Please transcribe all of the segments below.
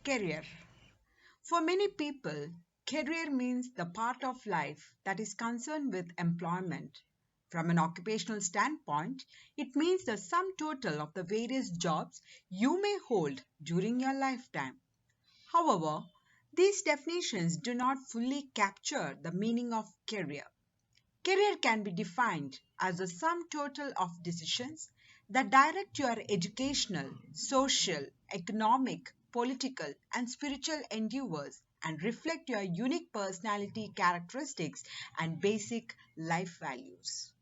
Career. For many people, career means the part of life that is concerned with employment. From an occupational standpoint, it means the sum total of the various jobs you may hold during your lifetime. However, these definitions do not fully capture the meaning of career. Career can be defined as the sum total of decisions that direct your educational, social, economic, political, and spiritual endeavors and reflect your unique personality characteristics and basic life values.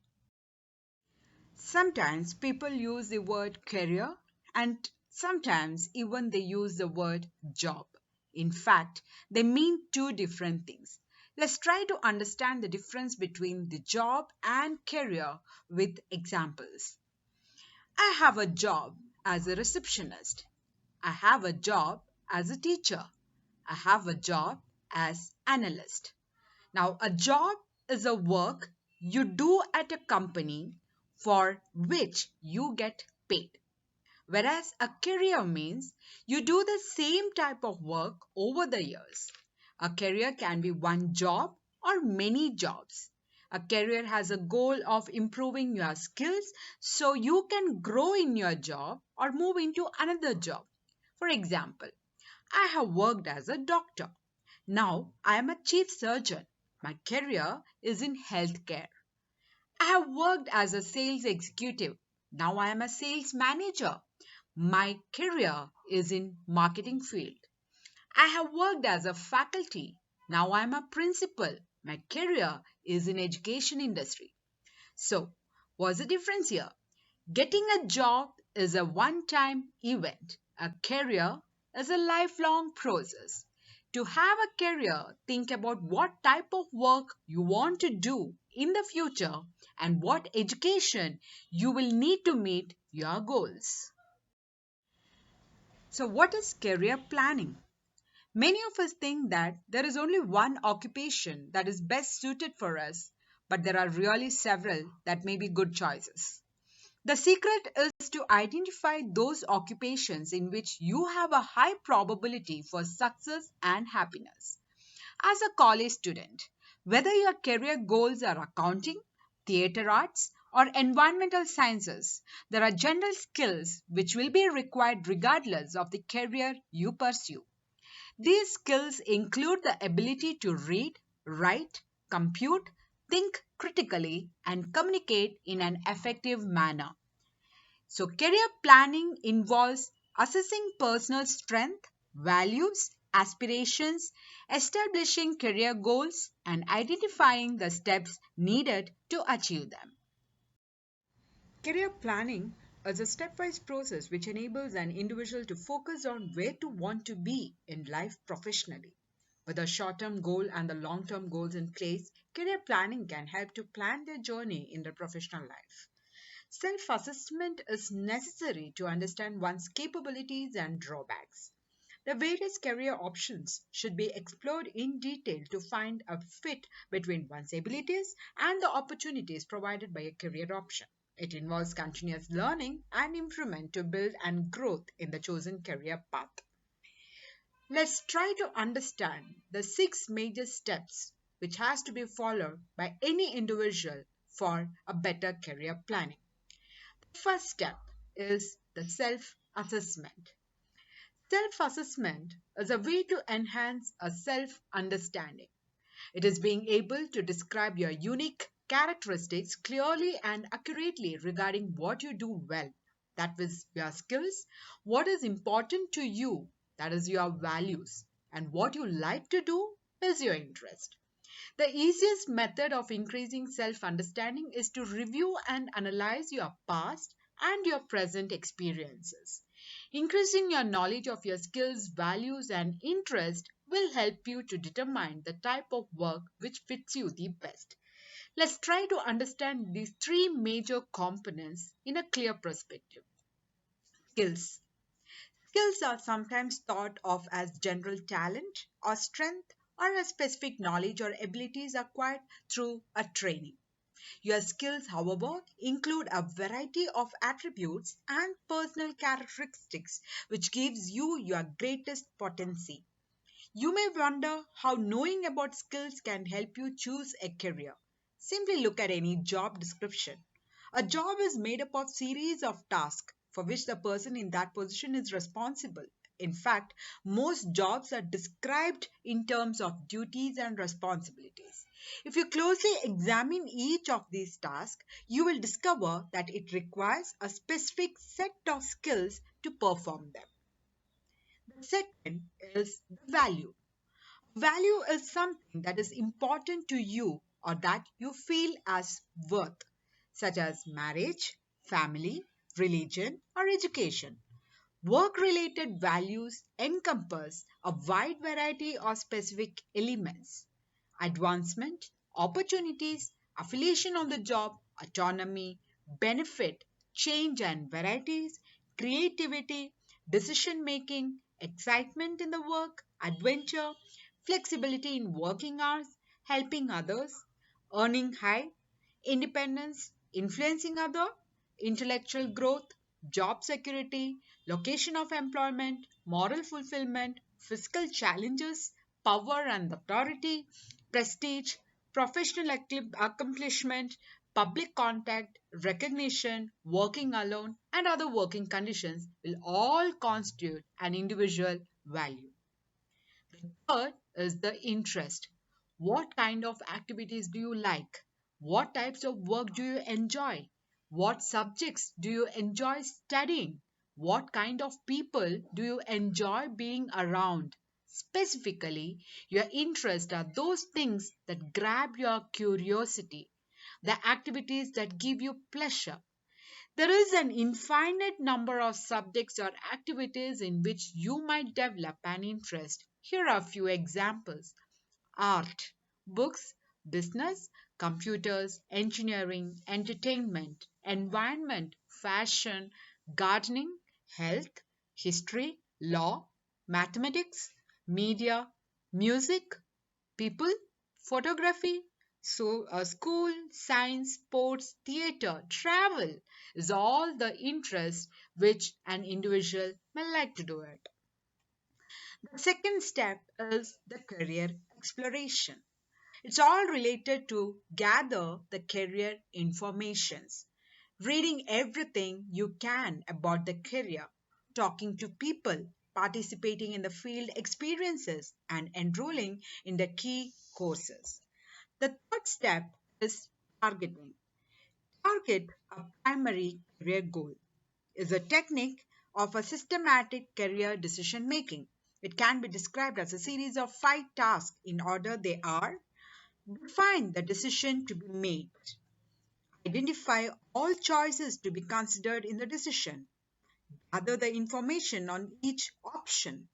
Sometimes people use the word career and sometimes even they use the word job. In fact, they mean two different things. Let's try to understand the difference between the job and career with examples. I have a job as a receptionist. I have a job as a teacher. I have a job as analyst. Now, a job is a work you do at a company for which you get paid. Whereas a career means you do the same type of work over the years. A career can be one job or many jobs. A career has a goal of improving your skills so you can grow in your job or move into another job. For example, I have worked as a doctor. Now I am a chief surgeon. My career is in healthcare. I have worked as a sales executive. Now I am a sales manager. My career is in marketing field. I have worked as a faculty. Now I am a principal. My career is in education industry. So, what's the difference here? Getting a job is a one-time event. A career is a lifelong process. To have a career, think about what type of work you want to do in the future and what education you will need to meet your goals. So, what is career planning? Many of us think that there is only one occupation that is best suited for us, but there are really several that may be good choices. The secret is to identify those occupations in which you have a high probability for success and happiness. As a college student, whether your career goals are accounting, theater arts, or environmental sciences, there are general skills which will be required regardless of the career you pursue. These skills include the ability to read, write, compute, think critically, and communicate in an effective manner. So, career planning involves assessing personal strength, values, aspirations, establishing career goals, and identifying the steps needed to achieve them. Career planning is a stepwise process which enables an individual to focus on where to want to be in life professionally. With a short term goal and the long term goals in place, career planning can help to plan their journey in their professional life. Self assessment is necessary to understand one's capabilities and drawbacks. The various career options should be explored in detail to find a fit between one's abilities and the opportunities provided by a career option. It involves continuous learning and improvement to build and growth in the chosen career path. Let's try to understand the six major steps which has to be followed by any individual for a better career planning. First step is the self assessment. Self assessment is a way to enhance a self understanding. It is being able to describe your unique characteristics clearly and accurately regarding what you do well, that is, your skills, what is important to you, that is, your values, and what you like to do is your interest. The easiest method of increasing self understanding is to review and analyze your past and your present experiences. Increasing your knowledge of your skills, values, and interests will help you to determine the type of work which fits you the best. Let's try to understand these three major components in a clear perspective. Skills. Skills are sometimes thought of as general talent or strength or a specific knowledge or abilities acquired through a training. Your skills, however, include a variety of attributes and personal characteristics which gives you your greatest potency. You may wonder how knowing about skills can help you choose a career. Simply look at any job description. A job is made up of series of tasks for which the person in that position is responsible. In fact, most jobs are described in terms of duties and responsibilities. If you closely examine each of these tasks, you will discover that it requires a specific set of skills to perform them. The second is the value. Value is something that is important to you or that you feel as worth, such as marriage, family, religion, or education. Work related values encompass a wide variety of specific elements: advancement, opportunities, affiliation on the job, autonomy, benefit, change and varieties, creativity, decision making, excitement in the work, adventure, flexibility in working hours, helping others, earning high, independence, influencing other, intellectual growth, job security, location of employment, moral fulfillment, fiscal challenges, power and authority, prestige, professional accomplishment, public contact, recognition, working alone, and other working conditions will all constitute an individual value. Third is the interest. What kind of activities do you like? What types of work do you enjoy? What subjects do you enjoy studying? What kind of people do you enjoy being around? Specifically, your interests are those things that grab your curiosity, the activities that give you pleasure. There is an infinite number of subjects or activities in which you might develop an interest. Here are a few examples: art, books, business, computers, engineering, entertainment, environment, fashion, gardening, health, history, law, mathematics, media, music, people, photography, school, science, sports, theater, travel is all the interest which an individual may like to do it. The second step is the career exploration. It's all related to gather the career informations, reading everything you can about the career, talking to people, participating in the field experiences, and enrolling in the key courses. The third step is targeting. Target a primary career goal is a technique of a systematic career decision making. It can be described as a series of 5 tasks in order they are: define the decision to be made, identify all choices to be considered in the decision, gather the information on each option,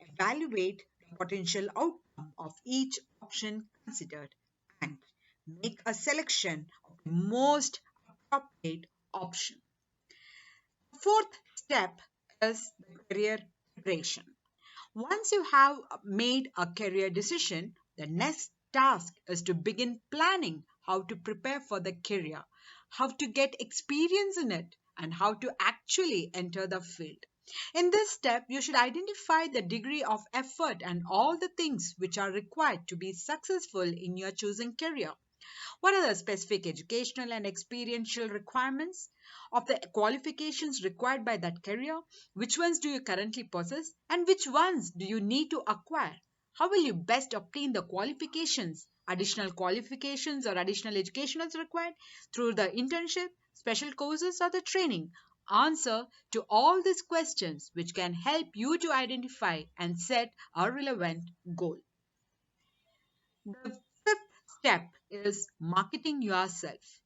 evaluate the potential outcome of each option considered, and make a selection of the most appropriate option. The fourth step is the career preparation. Once you have made a career decision, the next task is to begin planning how to prepare for the career, how to get experience in it, and how to actually enter the field. In this step, you should identify the degree of effort and all the things which are required to be successful in your chosen career. What are the specific educational and experiential requirements of the qualifications required by that career? Which ones do you currently possess and which ones do you need to acquire? How will you best obtain the qualifications? Additional qualifications or additional education is required through the internship, special courses, or the training. Answer to all these questions, which can help you to identify and set a relevant goal. The fifth step is marketing yourself.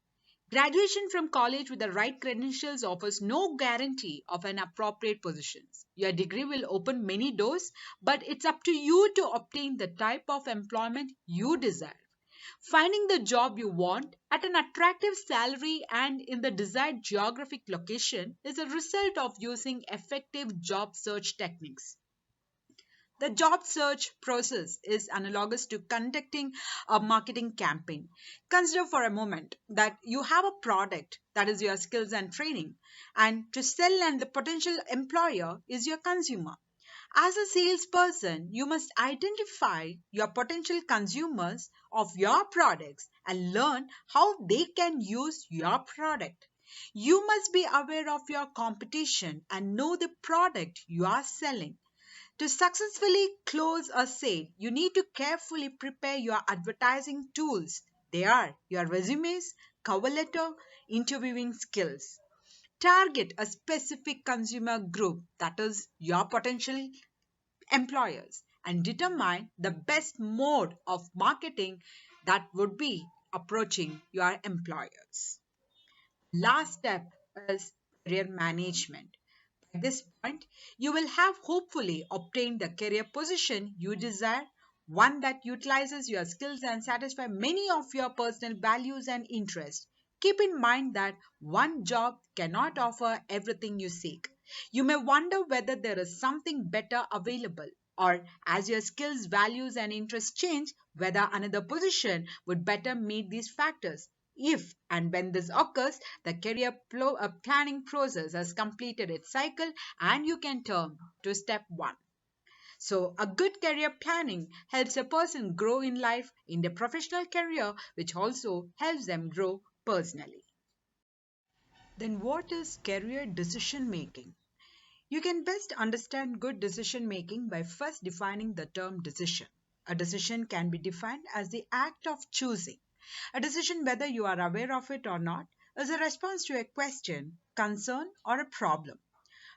Graduation from college with the right credentials offers no guarantee of an appropriate position. Your degree will open many doors, but it's up to you to obtain the type of employment you desire. Finding the job you want at an attractive salary and in the desired geographic location is a result of using effective job search techniques. The job search process is analogous to conducting a marketing campaign. Consider for a moment that you have a product, that is your skills and training, and to sell, and the potential employer is your consumer. As a salesperson, you must identify your potential consumers of your products and learn how they can use your product. You must be aware of your competition and know the product you are selling. To successfully close a sale, you need to carefully prepare your advertising tools. They are your resumes, cover letter, interviewing skills. Target a specific consumer group, that is your potential employers, and determine the best mode of marketing that would be approaching your employers. Last step is career management. At this point, you will have hopefully obtained the career position you desire, one that utilizes your skills and satisfy many of your personal values and interests. Keep in mind that one job cannot offer everything you seek. You may wonder whether there is something better available, or as your skills, values, and interests change, whether another position would better meet these factors. If and when this occurs, the planning process has completed its cycle and you can turn to step one. So, a good career planning helps a person grow in life, in their professional career, which also helps them grow personally. Then, what is career decision making? You can best understand good decision making by first defining the term decision. A decision can be defined as the act of choosing. A decision, whether you are aware of it or not, is a response to a question, concern, or a problem.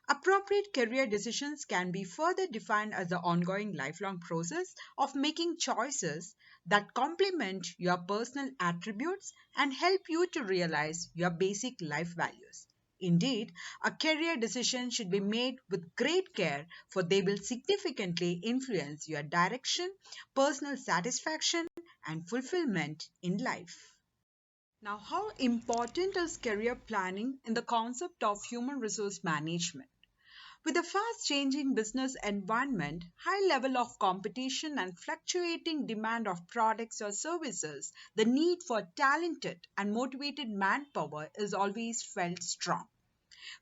Appropriate career decisions can be further defined as the ongoing lifelong process of making choices that complement your personal attributes and help you to realize your basic life values. Indeed, a career decision should be made with great care, for they will significantly influence your direction, personal satisfaction, and fulfillment in life. Now, how important is career planning in the concept of human resource management? With a fast changing business environment, high level of competition, and fluctuating demand of products or services, the need for talented and motivated manpower is always felt strong.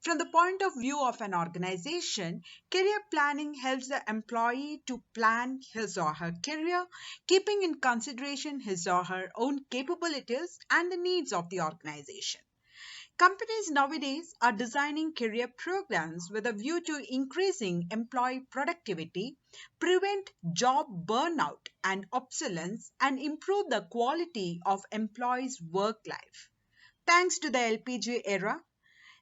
From the point of view of an organization, career planning helps the employee to plan his or her career, keeping in consideration his or her own capabilities and the needs of the organization. Companies nowadays are designing career programs with a view to increasing employee productivity, prevent job burnout and obsolescence, and improve the quality of employees' work life. Thanks to the LPG era,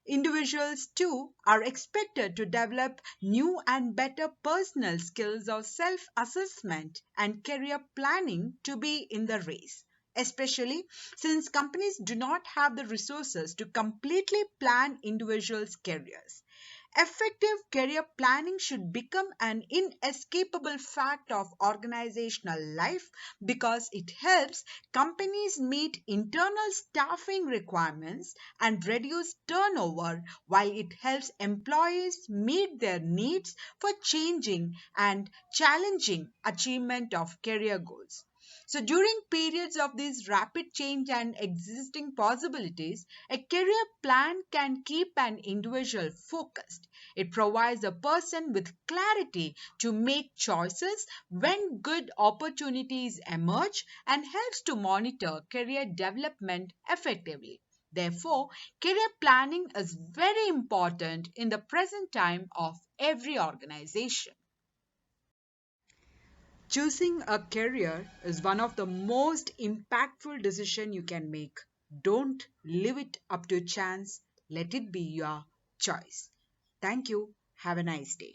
individuals too are expected to develop new and better personal skills of self assessment and career planning to be in the race, especially since companies do not have the resources to completely plan individuals' careers. Effective career planning should become an inescapable fact of organizational life because it helps companies meet internal staffing requirements and reduce turnover, while it helps employees meet their needs for changing and challenging achievement of career goals. So, during periods of this rapid change and existing possibilities, a career plan can keep an individual focused. It provides a person with clarity to make choices when good opportunities emerge and helps to monitor career development effectively. Therefore, career planning is very important in the present time of every organization. Choosing a career is one of the most impactful decisions you can make. Don't leave it up to chance. Let it be your choice. Thank you. Have a nice day.